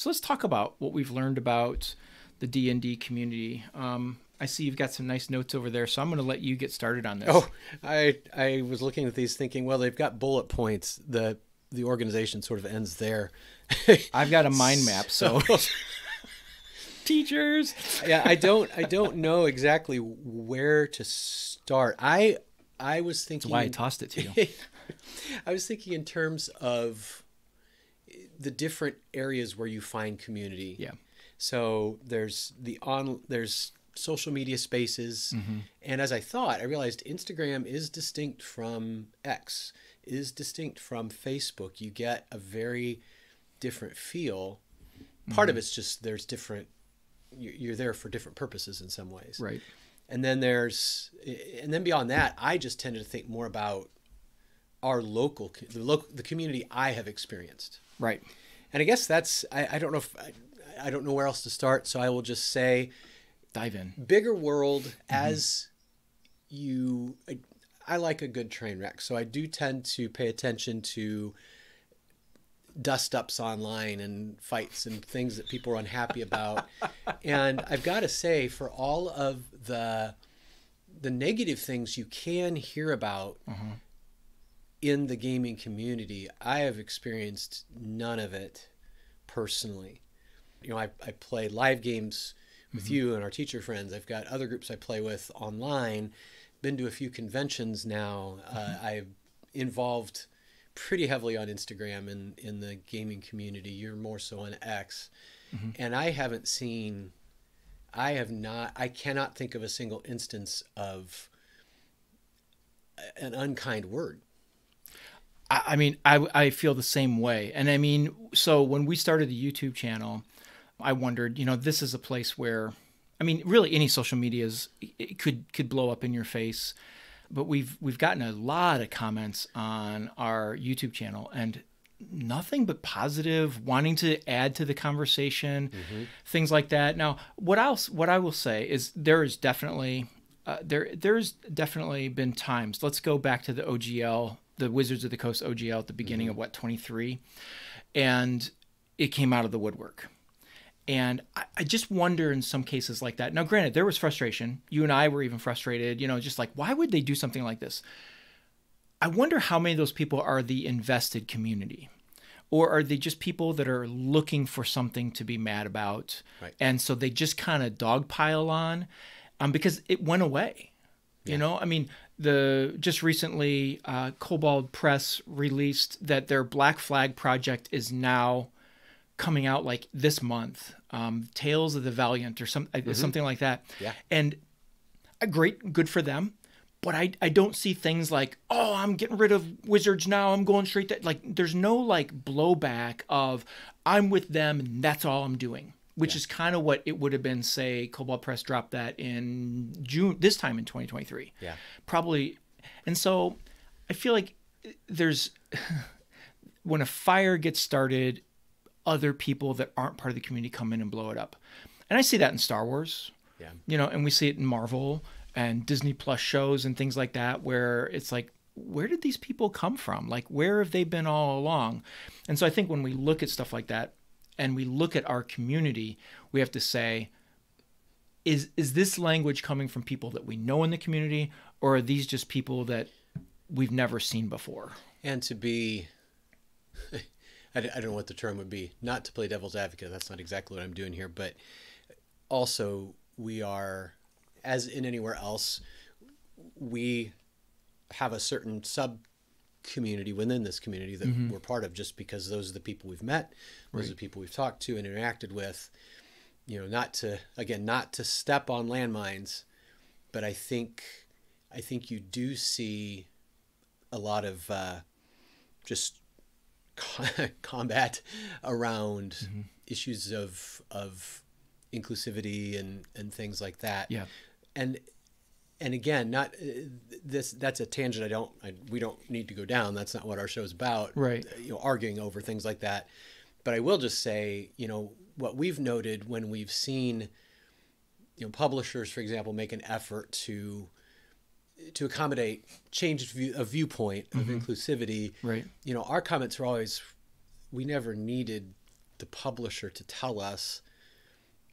So let's talk about what we've learned about the D&D community. I see you've got some nice notes over there, so I'm going to let you get started on this. Oh, I was looking at these thinking, well, they've got bullet points. The organization sort of ends there. I've got a mind map, so teachers. Yeah, I don't know exactly where to start. I was thinking. That's why I tossed it to you. I was thinking in terms of the different areas where you find community. Yeah. So there's social media spaces. And as I thought, I realized Instagram is distinct from X, is distinct from Facebook. You get a very different feel. Part of it's just you're there for different purposes in some ways. Right. And then beyond that, I just tended to think more about our the community I have experienced. Right. And I guess I don't know I don't know where else to start. So I will just say, dive in. Bigger world as I like a good train wreck. So I do tend to pay attention to dust-ups online and fights and things that people are unhappy about. And I've got to say, for all of the negative things you can hear about in the gaming community, I have experienced none of it personally. I play live games with you and our teacher friends. I've got other groups I play with online. Been to a few conventions now. I'm involved pretty heavily on Instagram in the gaming community. You're more so on X. And I cannot think of a single instance of an unkind word. I mean, I feel the same way. And I mean, so when we started the YouTube channel, I wondered, this is a place where, I mean, really any social media it could blow up in your face. But we've gotten a lot of comments on our YouTube channel and nothing but positive, wanting to add to the conversation, things like that. Now, what I will say is there is definitely there's definitely been times. Let's go back to the OGL, the Wizards of the Coast OGL at the beginning of 23, and it came out of the woodwork. And I just wonder in some cases like that. Now, granted, there was frustration. You and I were even frustrated, just like, why would they do something like this? I wonder how many of those people are the invested community, or are they just people that are looking for something to be mad about? Right. And so they just kind of dogpile on because it went away. Yeah. I mean, just recently, Kobold Press released that their Black Flag project is now coming out like this month, Tales of the Valiant or something like that. Yeah. And good for them. But I don't see things like, oh, I'm getting rid of Wizards now. I'm going straight to, like, there's no like blowback of I'm with them and that's all I'm doing, which is kind of what it would have been, say, Kobold Press dropped that in June, this time in 2023. Yeah. Probably. And so I feel like there's, when a fire gets started, other people that aren't part of the community come in and blow it up. And I see that in Star Wars, and we see it in Marvel and Disney Plus shows and things like that, where it's like, where did these people come from? Like, where have they been all along? And so I think when we look at stuff like that and we look at our community, we have to say, is this language coming from people that we know in the community, or are these just people that we've never seen before? And to be... I don't know what the term would be, not to play devil's advocate. That's not exactly what I'm doing here. But also, we are, as in anywhere else, we have a certain sub-community within this community that we're part of just because those are the people we've met. Those are the people we've talked to and interacted with. Not to step on landmines, but I think you do see a lot of just combat around issues of inclusivity and things like that. Yeah. And again, not that's a tangent we don't need to go down. That's not what our show's about. Right. Arguing over things like that. But I will just say, what we've noted when we've seen, publishers, for example, make an effort to accommodate change of viewpoint of inclusivity. Right. Our comments are always, we never needed the publisher to tell us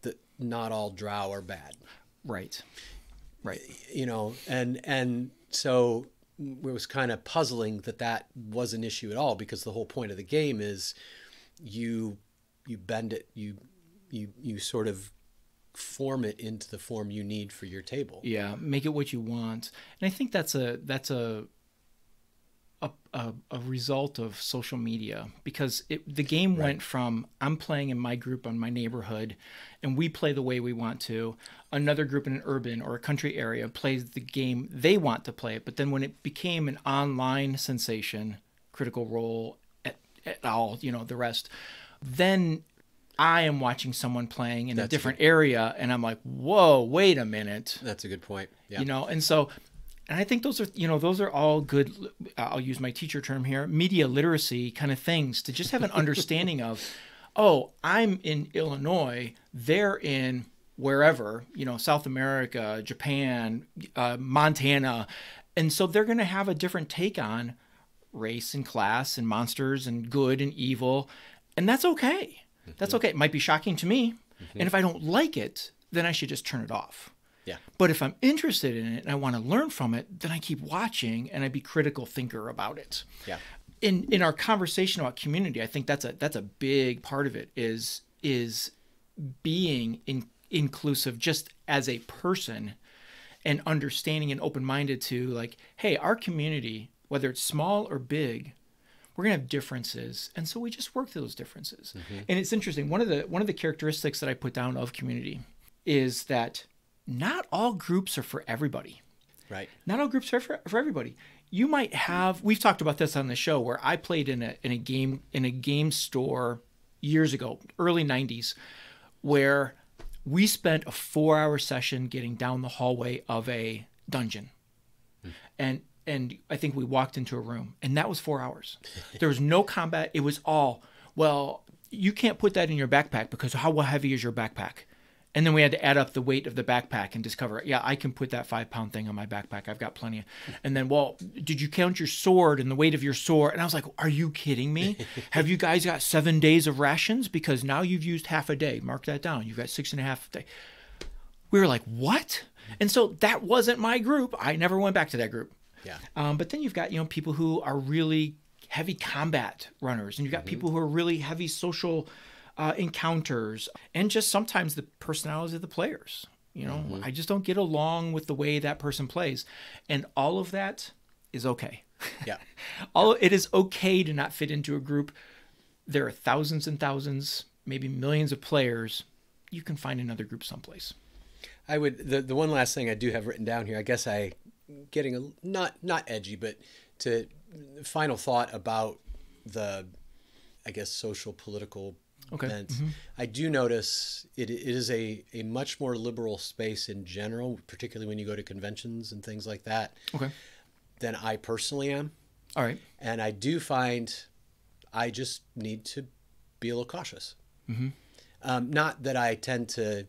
that not all drow are bad. Right. Right. You know, and so it was kind of puzzling that was an issue at all, because the whole point of the game is you bend it, you sort of form it into the form you need for your table. Yeah, make it what you want. And I think that's a result of social media, because the game went from I'm playing in my group on my neighborhood and we play the way we want to, another group in an urban or a country area plays the game they want to play it. But then when it became an online sensation, Critical Role, et al., you know, the rest, then I am watching someone playing in a different area and I'm like, whoa, wait a minute. That's a good point. Yeah. You know, and so, and I think those are all good, I'll use my teacher term here, media literacy kind of things, to just have an understanding of, oh, I'm in Illinois, they're in wherever, you know, South America, Japan, Montana. And so they're going to have a different take on race and class and monsters and good and evil. And that's okay. That's okay. It might be shocking to me. And if I don't like it, then I should just turn it off. Yeah. But if I'm interested in it and I want to learn from it, then I keep watching and I be critical thinker about it. Yeah. In our conversation about community, I think that's a big part of it is being inclusive just as a person, and understanding and open-minded to, like, hey, our community, whether it's small or big, we're going to have differences. And so we just work through those differences. And it's interesting. One of the characteristics that I put down of community is that not all groups are for everybody. Right. Not all groups are for everybody. You might have, we've talked about this on the show, where I played in a game store years ago, early 90s, where we spent a 4-hour session getting down the hallway of a dungeon. And I think we walked into a room, and that was 4 hours. There was no combat. It was all, well, you can't put that in your backpack because how heavy is your backpack? And then we had to add up the weight of the backpack and discover, yeah, I can put that 5-pound thing on my backpack. I've got plenty. And then, well, did you count your sword and the weight of your sword? And I was like, are you kidding me? Have you guys got 7 days of rations? Because now you've used half a day. Mark that down. You've got 6.5 days. We were like, what? And so that wasn't my group. I never went back to that group. Yeah. But then you've got, you know, people who are really heavy combat runners, and you've got people who are really heavy social encounters, and just sometimes the personalities of the players. You know, I just don't get along with the way that person plays, and all of that is okay. Yeah. It is okay to not fit into a group. There are thousands and thousands, maybe millions of players. You can find another group someplace. I would, the one last thing I do have written down here, I guess getting a not edgy, but to final thought about the, I guess, social political events. I do notice it is a much more liberal space in general, particularly when you go to conventions and things like that, than I personally am. All right. And I do find I just need to be a little cautious. Not that I tend to,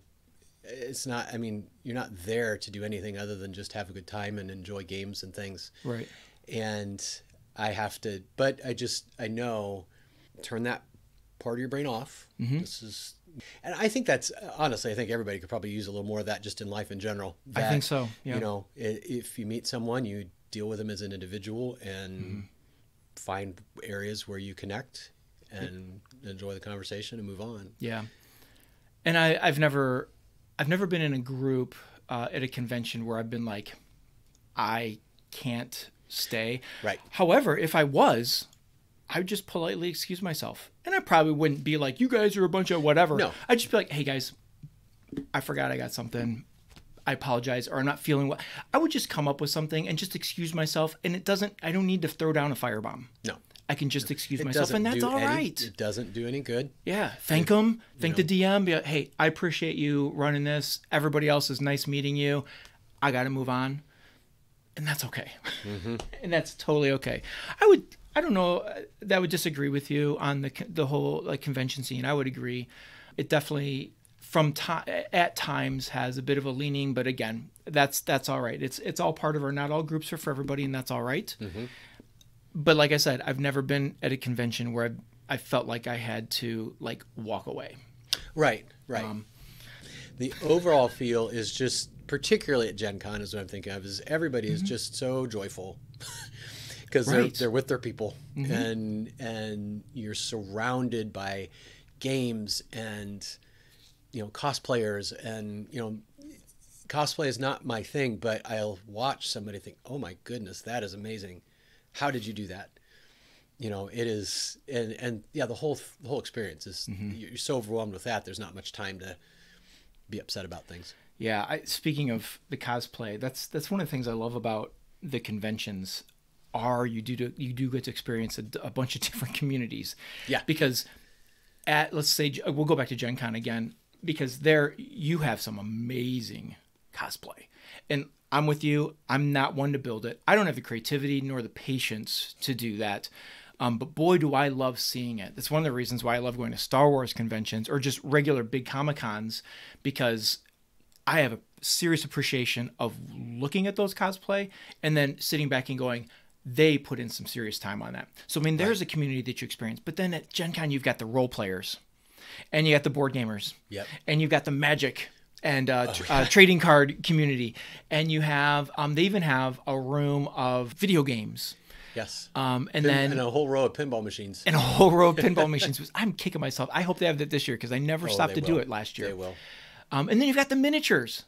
it's not, I mean, you're not there to do anything other than just have a good time and enjoy games and things. Right. And I have to, but I know, turn that part of your brain off. This is, and I think that's, honestly, I think everybody could probably use a little more of that just in life in general. That, I think so. Yeah. You know, if you meet someone, you deal with them as an individual and find areas where you connect and enjoy the conversation and move on. Yeah. And I've never been in a group at a convention where I've been like, I can't stay. Right. However, if I was, I would just politely excuse myself. And I probably wouldn't be like, you guys are a bunch of whatever. No. I'd just be like, hey guys, I forgot I got something. I apologize, or I'm not feeling well. I would just come up with something and just excuse myself. And I don't need to throw down a firebomb. No. I can just excuse myself, and that's all right. It doesn't do any good. Yeah. Thank them. Thank the DM. Be like, hey, I appreciate you running this. Everybody else is nice meeting you. I got to move on. And that's okay. And that's totally okay. I don't know, that would disagree with you on the whole like convention scene. I would agree. It definitely at times has a bit of a leaning, but again, that's all right. It's all part of not all groups are for everybody, and that's all right. But like I said, I've never been at a convention where I felt like I had to like walk away. Right. The overall feel is just, particularly at Gen Con, is what I'm thinking of, is everybody is just so joyful because they're with their people, and you're surrounded by games and cosplayers, and cosplay is not my thing, but I'll watch somebody think, oh my goodness, that is amazing. How did you do that? It is, and yeah, the whole experience is, you're so overwhelmed with that. There's not much time to be upset about things. Yeah. Speaking of the cosplay, that's one of the things I love about the conventions. You do get to experience a bunch of different communities. Yeah. Because let's say we'll go back to Gen Con again, because there you have some amazing cosplay, and I'm with you. I'm not one to build it. I don't have the creativity nor the patience to do that. But boy, do I love seeing it. That's one of the reasons why I love going to Star Wars conventions or just regular big Comic-Cons, because I have a serious appreciation of looking at those cosplay and then sitting back and going, they put in some serious time on that. So, I mean, there's a community that you experience. But then at Gen Con, you've got the role players, and you got the board gamers, and you've got the Magic and trading card community. And you have, they even have a room of video games. Yes. And a whole row of pinball machines. And a whole row of pinball machines. I'm kicking myself. I hope they have that this year, because I never stopped to do it last year. They will. And then you've got the miniatures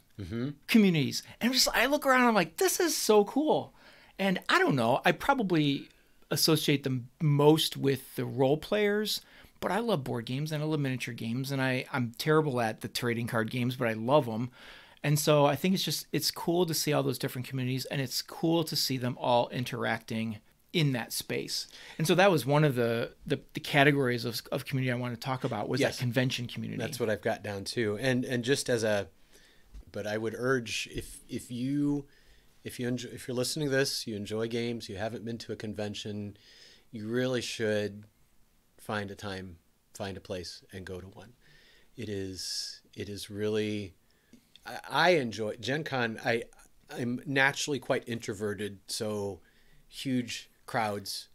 communities. And I look around and I'm like, this is so cool. And I don't know, I probably associate them most with the role players, but I love board games and I love miniature games. And I'm terrible at the trading card games, but I love them. And so I think it's cool to see all those different communities, and it's cool to see them all interacting in that space. And so that was one of the categories of community I want to talk about, was that convention community. That's what I've got down too. And just but I would urge, if you're listening to this, you enjoy games, you haven't been to a convention, you really should find a place and go to one. It is really, I enjoy Gen Con. I'm naturally quite introverted, so huge crowds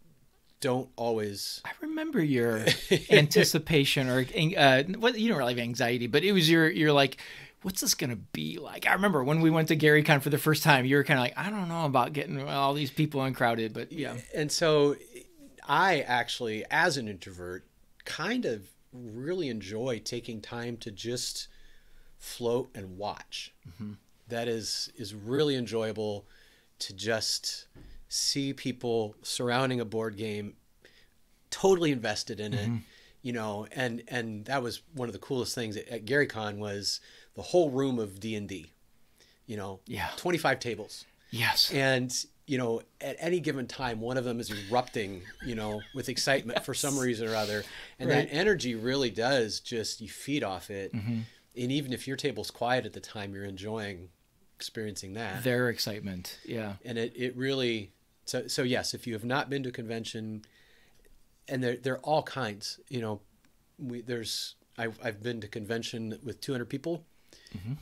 don't always. I remember your anticipation, or you don't really have anxiety, but it was you're like, what's this going to be like? I remember when we went to GaryCon for the first time, you were kind of like, I don't know about getting all these people uncrowded, but yeah. And so I actually, as an introvert, kind of really enjoy taking time to just float and watch. That is really enjoyable, to just see people surrounding a board game, totally invested in it, and that was one of the coolest things at GaryCon, was the whole room of D&D, 25 tables. Yes. And, at any given time, one of them is erupting, with excitement for some reason or other. And that energy really does you feed off it. And even if your table's quiet at the time, you're experiencing that. Their excitement. Yeah. And it really, so yes, if you have not been to a convention, and they're all kinds, I've been to convention with 200 people,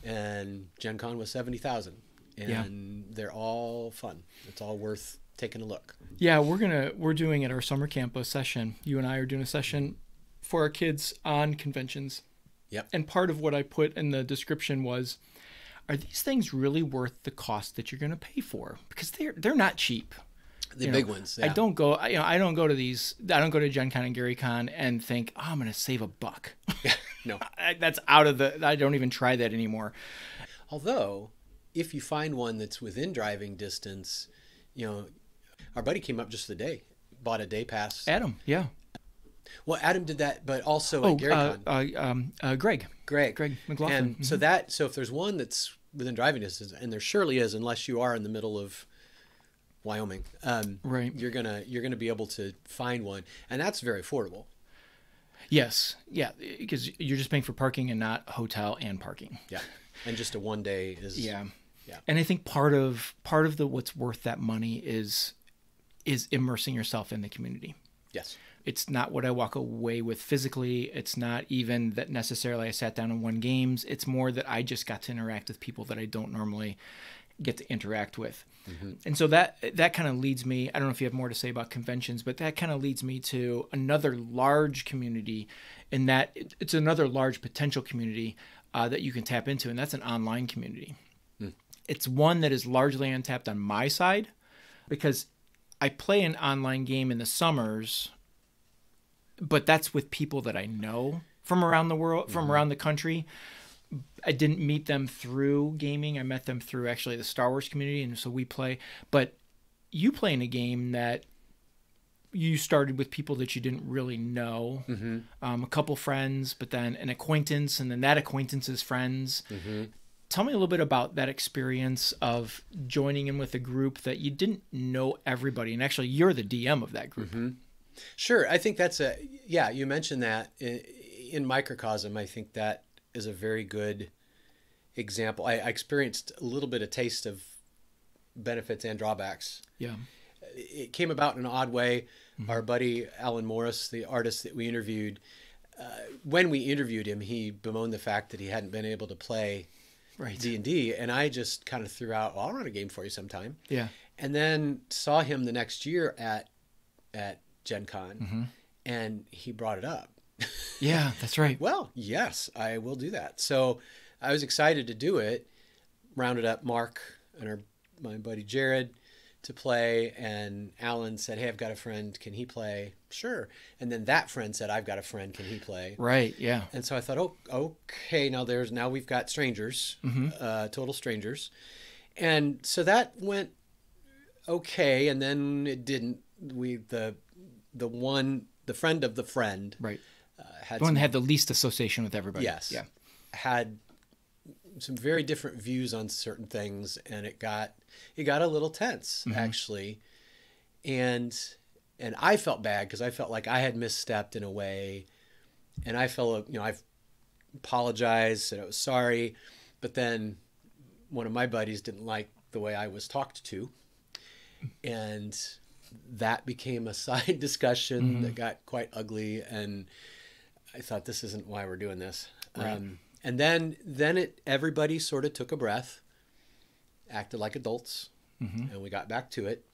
and Gen Con was 70,000, and they're all fun. It's all worth taking a look. Yeah, we're doing at our summer camp a session. You and I are doing a session for our kids on conventions. Yep. And part of what I put in the description was, are these things really worth the cost that you're going to pay for? Because they're not cheap. The big ones. Yeah. I don't go to these. I don't go to Gen Con and GaryCon and think, oh, I'm going to save $1. No, that's out of the. I don't even try that anymore. Although, if you find one that's within driving distance, our buddy came up just the day, bought a day pass. Adam, yeah. Well, Adam did that, but also at GaryCon. Greg McLaughlin. And so if there's one that's within driving distance, and there surely is, unless you are in the middle of Wyoming, right, you're gonna be able to find one, and that's very affordable. Yes, yeah, because you're just paying for parking and not hotel and parking. Yeah, and just a one day is yeah. And I think part of what's worth that money is immersing yourself in the community. Yes. It's not what I walk away with physically. It's not even that necessarily I sat down and won games. It's more that I just got to interact with people that I don't normally get to interact with. And so that kind of leads me, I don't know if you have more to say about conventions, but that kind of leads me to another large community, in that it's another large potential community that you can tap into, and that's an online community. It's one that is largely untapped on my side, because I play an online game in the summers, but that's with people that I know from around the world, from around the country. I didn't meet them through gaming. I met them through actually the Star Wars community, and so we play. But you play in a game that you started with people that you didn't really know, a couple friends, but then an acquaintance, and then that acquaintance's friends. Tell me a little bit about that experience of joining in with a group that you didn't know everybody, and actually you're the DM of that group. Sure. I think that's you mentioned that in microcosm. I think that is a very good example. I experienced a little bit of taste of benefits and drawbacks. Yeah. It came about in an odd way. Our buddy Alan Morris, the artist that we interviewed, when we interviewed him, he bemoaned the fact that he hadn't been able to play D&D, and I just kind of threw out, well, I'll run a game for you sometime. Yeah. And then saw him the next year at Gen Con, and he brought it up. Yeah, that's right. Well, yes, I will do that. So I was excited to do it. Rounded up Mark and my buddy Jared to play, and Alan said, hey, I've got a friend. Can he play? Sure. And then that friend said, I've got a friend. Can he play? Right, yeah. And so I thought, oh, okay, now we've got strangers, total strangers. And so that went okay, and then it didn't. The friend of the friend, right, had the one that had the least association with everybody. Yes. Yeah. Had some very different views on certain things, and it got a little tense, actually. And I felt bad because I felt like I had misstepped in a way, and I felt, I've apologized, said I was sorry, but then one of my buddies didn't like the way I was talked to, and that became a side discussion that got quite ugly, and I thought, this isn't why we're doing this. Right. And then everybody sort of took a breath, acted like adults, and we got back to it.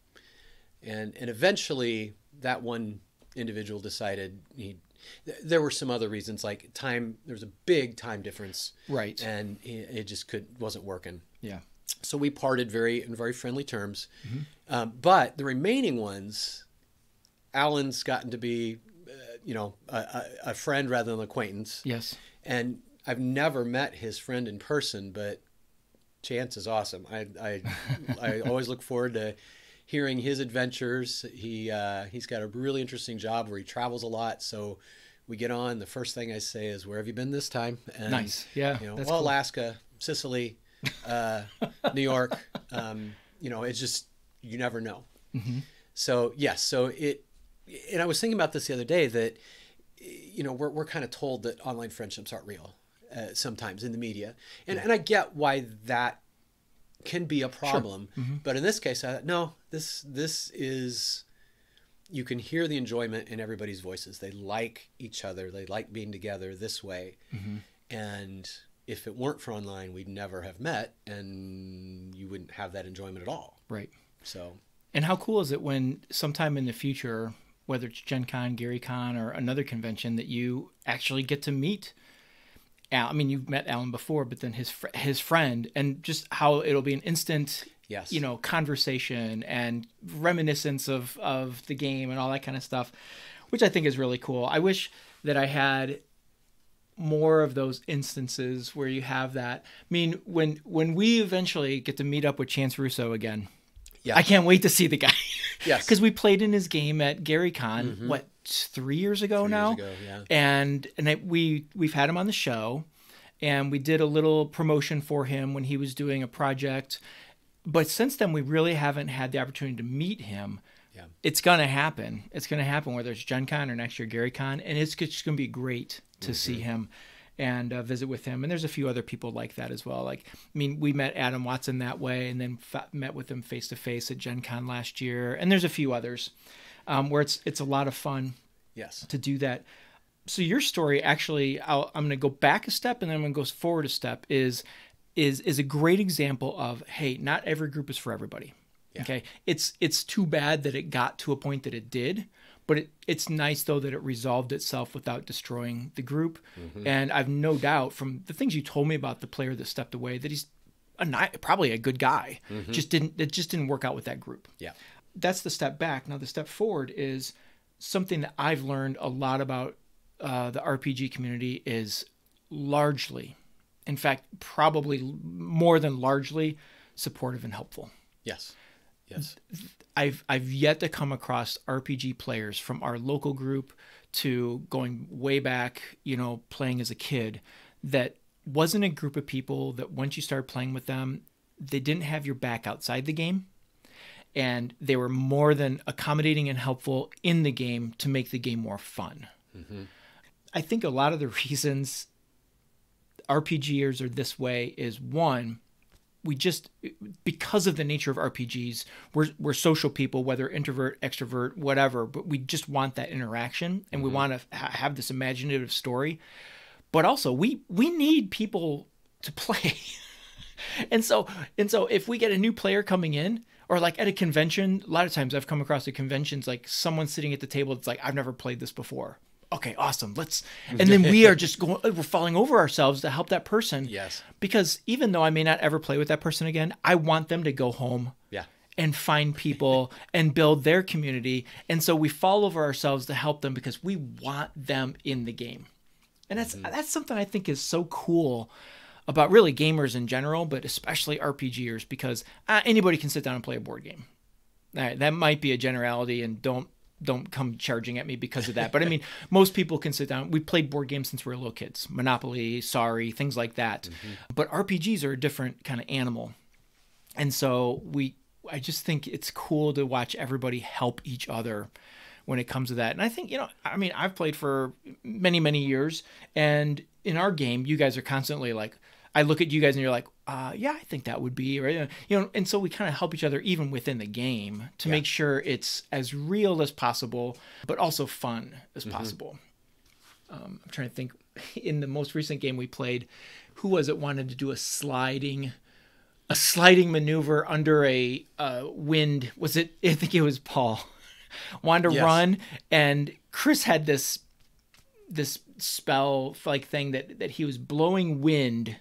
And eventually that one individual decided there were some other reasons, like time. There was a big time difference. Right. And it just wasn't working. Yeah. So we parted in very friendly terms. But the remaining ones, Alan's gotten to be, a friend rather than an acquaintance. Yes. And I've never met his friend in person, but Chance is awesome. I always look forward to hearing his adventures. He's got a really interesting job where he travels a lot. So we get on. The first thing I say is, "Where have you been this time?" And, nice. Yeah. That's cool. Alaska, Sicily, New York. It's just, you never know. So yes. And I was thinking about this the other day, that we're kind of told that online friendships aren't real sometimes in the media, and I get why that can be a problem. Sure. But in this case, I thought, no, this is, you can hear the enjoyment in everybody's voices. They like each other. They like being together this way. And if it weren't for online, we'd never have met, and you wouldn't have that enjoyment at all. Right. So. And how cool is it when sometime in the future, whether it's Gen Con, Gary Con, or another convention, that you actually get to meet Al? I mean, you've met Alan before, but then his friend, and just how it'll be an instant, yes, conversation and reminiscence of the game and all that kind of stuff, which I think is really cool. I wish that I had more of those instances where you have that. I mean, when we eventually get to meet up with Chance Russo again, yeah, I can't wait to see the guy. Yes. Because we played in his game at Gary Con, 3 years ago now? 3 years ago, yeah. And we've had him on the show, and we did a little promotion for him when he was doing a project. But since then, we really haven't had the opportunity to meet him. Yeah. It's going to happen. It's going to happen, whether it's Gen Con or next year Gary Con, and it's just going to be great to see him and visit with him. And there's a few other people like that as well. Like, I mean, we met Adam Watson that way, and then met with him face to face at Gen Con last year. And there's a few others where it's a lot of fun. Yes. To do that. So your story, actually, I'm going to go back a step, and then I'm going to go forward a step. Is is a great example of, hey, not every group is for everybody. Yeah. Okay. It's too bad that it got to a point that it did, but it's nice though that it resolved itself without destroying the group. And I've no doubt from the things you told me about the player that stepped away that he's probably a good guy. It just didn't work out with that group. Yeah. That's the step back. Now the step forward is something that I've learned a lot about the RPG community is largely, in fact, probably more than largely, supportive and helpful. Yes. Yes. I've yet to come across RPG players from our local group to going way back, playing as a kid, that wasn't a group of people that once you started playing with them, they didn't have your back outside the game. And they were more than accommodating and helpful in the game to make the game more fun. I think a lot of the reasons RPGers are this way is, one, we just, because of the nature of RPGs, we're social people, whether introvert, extrovert, whatever, but we just want that interaction and we want to have this imaginative story. But also we need people to play. And so if we get a new player coming in, or like at a convention, a lot of times I've come across at conventions, like someone sitting at the table that's like, I've never played this before. Okay, awesome. And then we are just we're falling over ourselves to help that person. Yes. Because even though I may not ever play with that person again, I want them to go home and find people and build their community. And so we fall over ourselves to help them because we want them in the game. And that's something I think is so cool about really gamers in general, but especially RPGers, because anybody can sit down and play a board game. All right, that might be a generality, and don't come charging at me because of that. But I mean, most people can sit down. We played board games since we were little kids. Monopoly, Sorry, things like that. But RPGs are a different kind of animal. And so I just think it's cool to watch everybody help each other when it comes to that. And I think, I've played for many, many years. And in our game, you guys are constantly like, I look at you guys and you're like, yeah, I think that would be, right? And so we kind of help each other even within the game to make sure it's as real as possible, but also fun as possible. I'm trying to think, in the most recent game we played, who was it wanted to do a sliding maneuver under a wind? Was it? I think it was Paul. Wanted to run, and Chris had this spell like thing that he was blowing wind.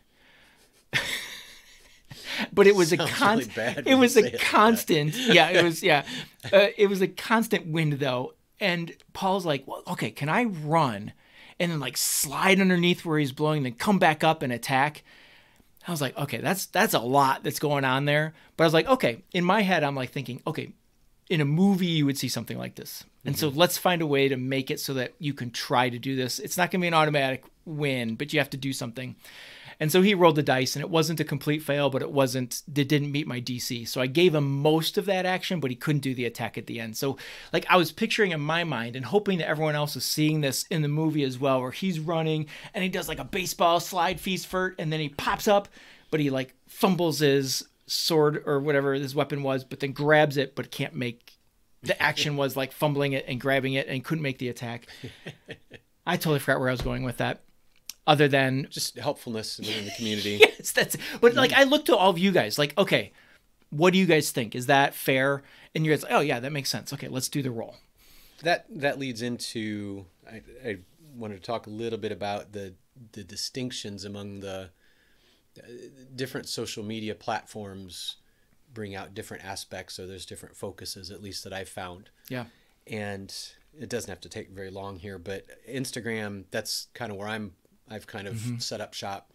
But it was constant. It was a constant. It was a constant wind though. And Paul's like, well, okay, can I run and then like slide underneath where he's blowing, then come back up and attack? I was like, okay, that's a lot that's going on there. But I was like, okay, in my head, I'm like thinking, okay, in a movie, you would see something like this. And so let's find a way to make it so that you can try to do this. It's not going to be an automatic win, but you have to do something. And so he rolled the dice, and it wasn't a complete fail, but it didn't meet my DC. So I gave him most of that action, but he couldn't do the attack at the end. So like I was picturing in my mind and hoping that everyone else is seeing this in the movie as well, where he's running and he does like a baseball slide feast and then he pops up, but he like fumbles his sword or whatever his weapon was, but then grabs it, but can't make the action was like fumbling it and grabbing it and couldn't make the attack. I totally forgot where I was going with that. Other than just helpfulness in the community. Yes, but like I look to all of you guys like, okay, what do you guys think? Is that fair? And you guys like, oh yeah, that makes sense. Okay, let's do the roll. That leads into, I wanted to talk a little bit about the distinctions among the different social media platforms bring out different aspects, so there's different focuses, at least that I've found. Yeah. And it doesn't have to take very long here, but Instagram, that's kind of where I've kind of set up shop.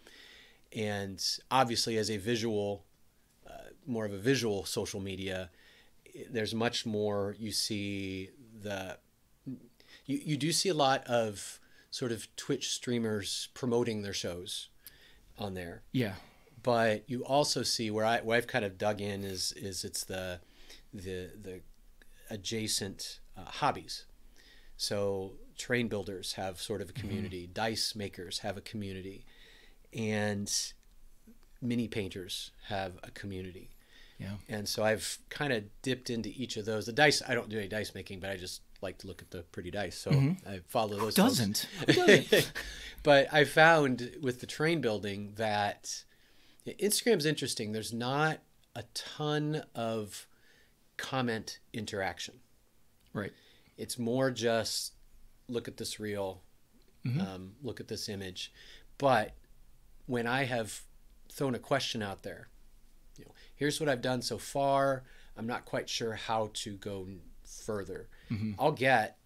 And obviously as a visual, more of a visual social media, there's much more. You see you do see a lot of sort of Twitch streamers promoting their shows on there. Yeah. But you also see where I've kind of dug in is it's the adjacent hobbies. So train builders have sort of a community, dice makers have a community, and mini painters have a community. Yeah. And so I've kind of dipped into each of those. The dice, I don't do any dice making, but I just like to look at the pretty dice. So I follow those. Who doesn't? But I found with the train building that Instagram's interesting. There's not a ton of comment interaction. Right. It's more just look at this reel, look at this image. But when I have thrown a question out there, here's what I've done so far. I'm not quite sure how to go further. I'll get,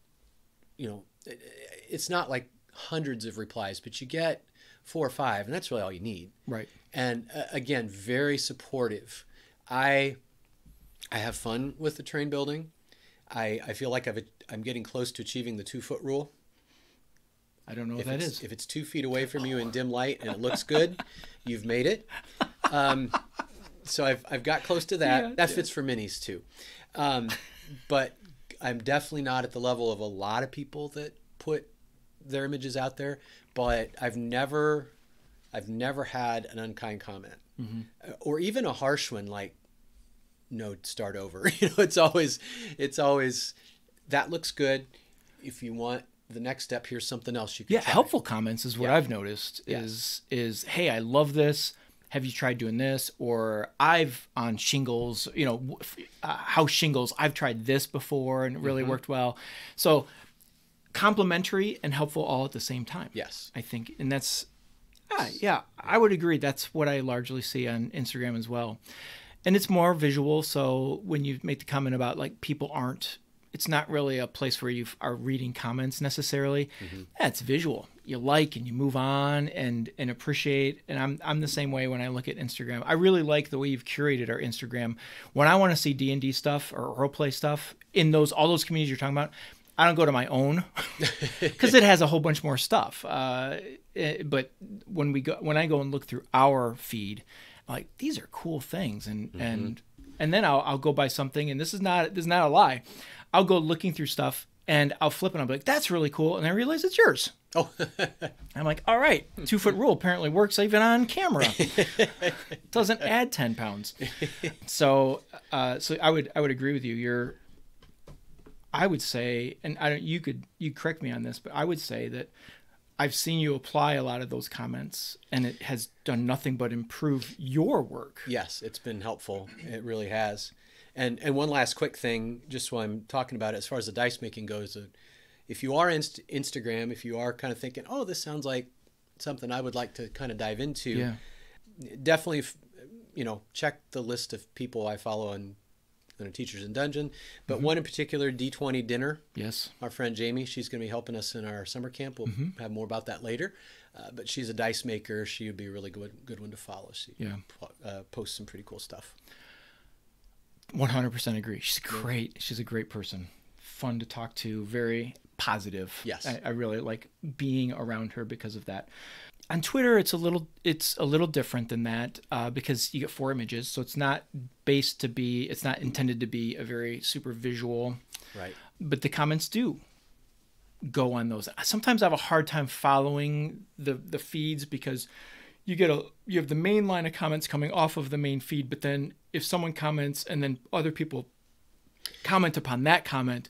it's not like hundreds of replies, but you get 4 or 5, and that's really all you need. Right. And again, very supportive. I have fun with the terrain building. I feel like I'm getting close to achieving the 2-foot rule. I don't know what that is. If it's 2 feet away from you in dim light and it looks good, you've made it. So I've got close to that. Yeah, that fits for minis too. But I'm definitely not at the level of a lot of people that put their images out there. But I've never had an unkind comment, or even a harsh one like, "No, start over." It's always that looks good. If you want the next step, here's something else you can try. Helpful comments is what I've noticed is, hey, I love this. Have you tried doing this? Or I've on shingles, house shingles, I've tried this before and it really worked well. So complimentary and helpful all at the same time. Yes. I think, and that's, I would agree. That's what I largely see on Instagram as well. And it's more visual. So when you make the comment about like it's not really a place where you are reading comments necessarily. It's visual. You like and you move on and appreciate. And I'm the same way when I look at Instagram. I really like the way you've curated our Instagram. When I want to see D&D stuff or roleplay stuff in all those communities you're talking about, I don't go to my own because it has a whole bunch more stuff. But when I go and look through our feed, like these are cool things, and then I'll go by something, and this is not a lie. I'll go looking through stuff and I'll flip and I'll be like, that's really cool. And I realize it's yours. Oh, I'm like, all right, 2-foot rule apparently works even on camera. It doesn't add 10 pounds. So I would agree with you. I would say, and you correct me on this, but I would say that I've seen you apply a lot of those comments and it has done nothing but improve your work. Yes, it's been helpful. It really has. And one last quick thing, just while I'm talking about it, as far as the dice making goes, if you are Instagram, if you are kind of thinking, oh, this sounds like something I would like to kind of dive into, definitely, check the list of people I follow on Teachers in Dungeon. But one in particular, D20 Dinner. Yes. Our friend Jamie, she's going to be helping us in our summer camp. We'll have more about that later. But she's a dice maker. She would be a really good one to follow. She posts some pretty cool stuff. 100% agree. She's great. She's a great person. Fun to talk to. Very positive. Yes. I really like being around her because of that. On Twitter, it's a little different than that because you get 4 images, so it's not intended to be a very super visual. Right. But the comments do go on those. Sometimes I have a hard time following the feeds because you have the main line of comments coming off of the main feed, but then if someone comments and then other people comment upon that comment,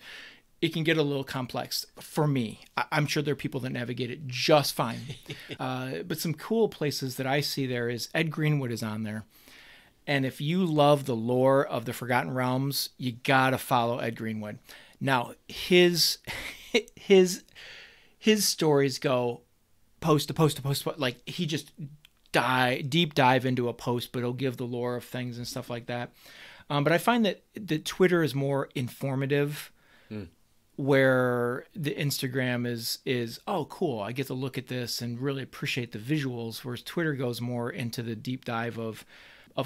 it can get a little complex for me. I'm sure there are people that navigate it just fine. But some cool places that I see there is Ed Greenwood is on there. And if you love the lore of the Forgotten Realms, you got to follow Ed Greenwood. Now, his stories go post to post to post. Like he just deep dive into a post, but he'll give the lore of things and stuff like that. But I find that Twitter is more informative, where the Instagram is oh cool, I get to look at this and really appreciate the visuals, whereas Twitter goes more into the deep dive of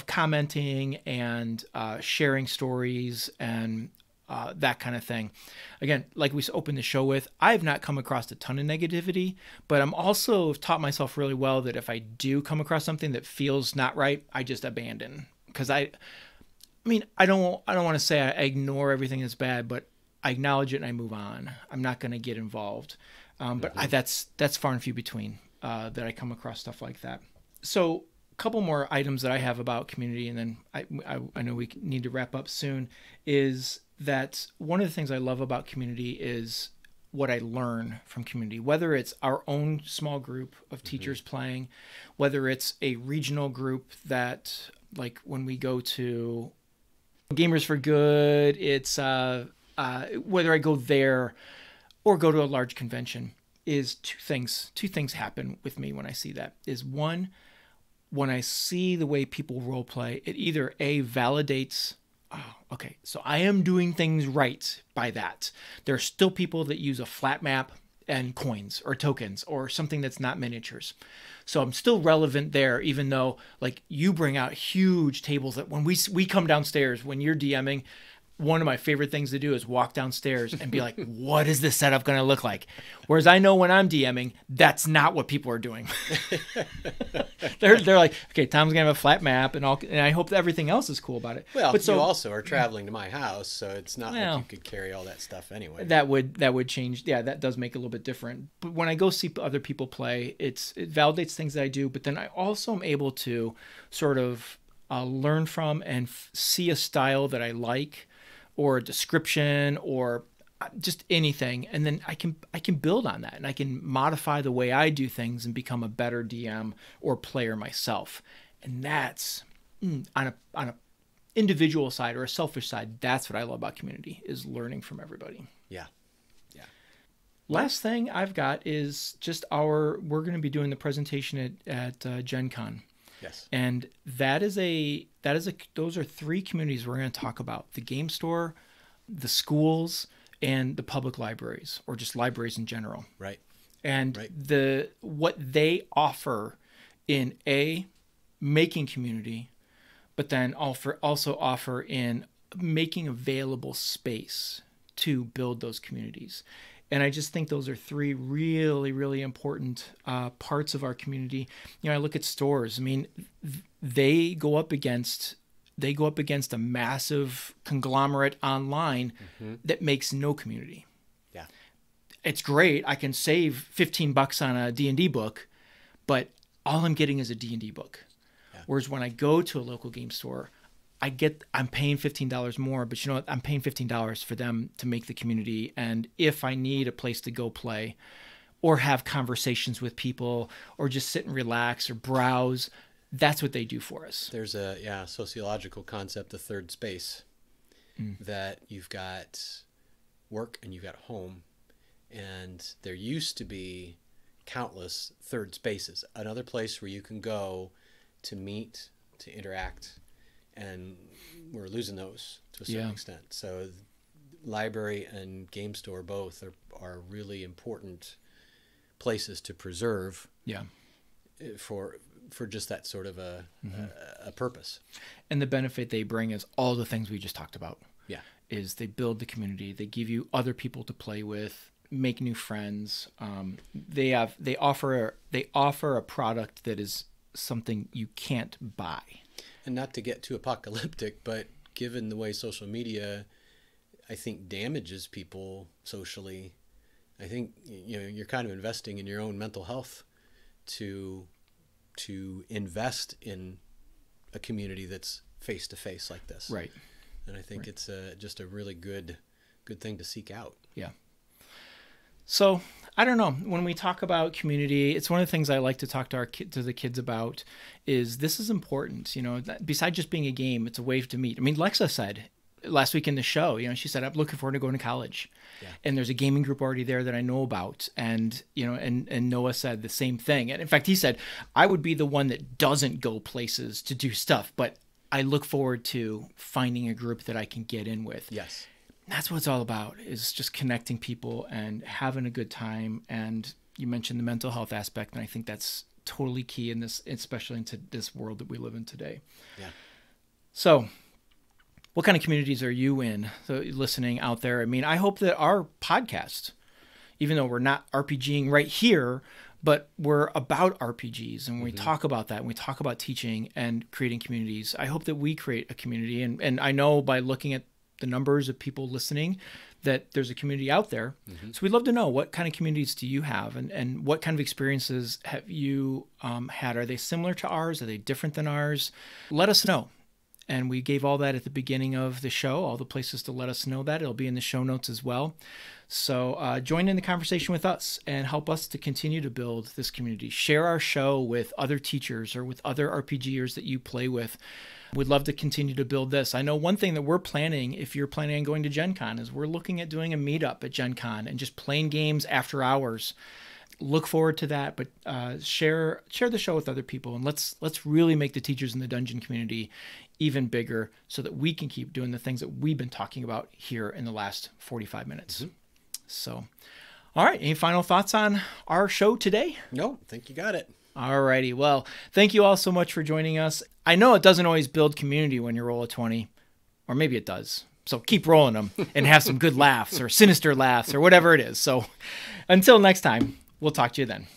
commenting and sharing stories and that kind of thing. Again, like we opened the show with, I have not come across a ton of negativity, but I'm also taught myself really well that if I do come across something that feels not right, I just abandon. Because I don't want to say I ignore everything that's bad, but I acknowledge it and I move on. I'm not going to get involved. But that's far and few between that I come across stuff like that. So a couple more items that I have about community, and then I know we need to wrap up soon, is that one of the things I love about community is what I learn from community, whether it's our own small group of teachers playing, whether it's a regional group that, like when we go to Gamers for Good, it's whether I go there or go to a large convention, is two things happen with me when I see that. Is one, when I see the way people role play, it either validates, oh, okay, so I am doing things right by that. There are still people that use a flat map and coins or tokens or something that's not miniatures. So I'm still relevant there, even though like you bring out huge tables that when we come downstairs, when you're DMing, one of my favorite things to do is walk downstairs and be like, what is this setup going to look like? Whereas I know when I'm DMing, that's not what people are doing. they're like, okay, Tom's going to have a flat map and I hope that everything else is cool about it. Well, but you also are traveling to my house, so it's not like you could carry all that stuff anyway. That would change. Yeah, that does make it a little bit different. But when I go see other people play, it validates things that I do, but then I also am able to sort of learn from and see a style that I like, or a description, or just anything, and then I can build on that, and I can modify the way I do things and become a better DM or player myself. And that's on a individual side or a selfish side. That's what I love about community, is learning from everybody. Yeah. Last thing I've got is just we're going to be doing the presentation at Gen Con. Yes. And those are three communities we're going to talk about: the game store, the schools, and the public libraries, or just libraries in general. Right. And what they offer in making community, but then also offer in making available space to build those communities. And I just think those are three really, really important parts of our community. You know, I look at stores. I mean, they go up against a massive conglomerate online that makes no community. Yeah, it's great. I can save $15 on a D&D book, but all I'm getting is a D&D book. Yeah. Whereas when I go to a local game store, I'm paying $15 more, but you know what? I'm paying $15 for them to make the community. And if I need a place to go play or have conversations with people or just sit and relax or browse, that's what they do for us. There's a sociological concept, the third space, that you've got work and you've got home. And there used to be countless third spaces, another place where you can go to meet, to interact. And we're losing those to a certain extent. So library and game store both are really important places to preserve for just that sort of a purpose. And the benefit they bring is all the things we just talked about. Yeah. Is they build the community. They give you other people to play with, make new friends. They offer a product that is something you can't buy. And not to get too apocalyptic, but given the way social media, I think, damages people socially, I think you're kind of investing in your own mental health to invest in a community that's face to face like this. Right. And I think it's just a really good thing to seek out. Yeah. So I don't know. When we talk about community, it's one of the things I like to talk to the kids about. Is this is important? You know, besides just being a game, it's a way to meet. I mean, Lexa said last week in the show, she said, I'm looking forward to going to college. Yeah. And there's a gaming group already there that I know about. And, and Noah said the same thing. And in fact, he said, I would be the one that doesn't go places to do stuff, but I look forward to finding a group that I can get in with. Yes. That's what it's all about, is just connecting people and having a good time. And you mentioned the mental health aspect, and I think that's totally key in this, especially into this world that we live in today. Yeah. So what kind of communities are you in, listening out there? I mean, I hope that our podcast, even though we're not RPGing right here, but we're about RPGs, and we talk about that, and we talk about teaching and creating communities. I hope that we create a community. And I know by looking at the numbers of people listening that there's a community out there. So we'd love to know, what kind of communities do you have, and what kind of experiences have you had? Are they similar to ours? Are they different than ours? Let us know. And we gave all that at the beginning of the show, all the places to let us know that. It'll be in the show notes as well. So join in the conversation with us and help us to continue to build this community. Share our show with other teachers or with other RPGers that you play with. We'd love to continue to build this. I know one thing that we're planning, if you're planning on going to Gen Con, is we're looking at doing a meetup at Gen Con and just playing games after hours. Look forward to that, but share the show with other people, and let's really make the teachers in the dungeon community even bigger so that we can keep doing the things that we've been talking about here in the last 45 minutes. Mm-hmm. So, all right, any final thoughts on our show today? No, I think you got it. All righty. Well, thank you all so much for joining us. I know it doesn't always build community when you roll a 20, or maybe it does. So keep rolling them and have some good laughs or sinister laughs or whatever it is. So until next time, we'll talk to you then.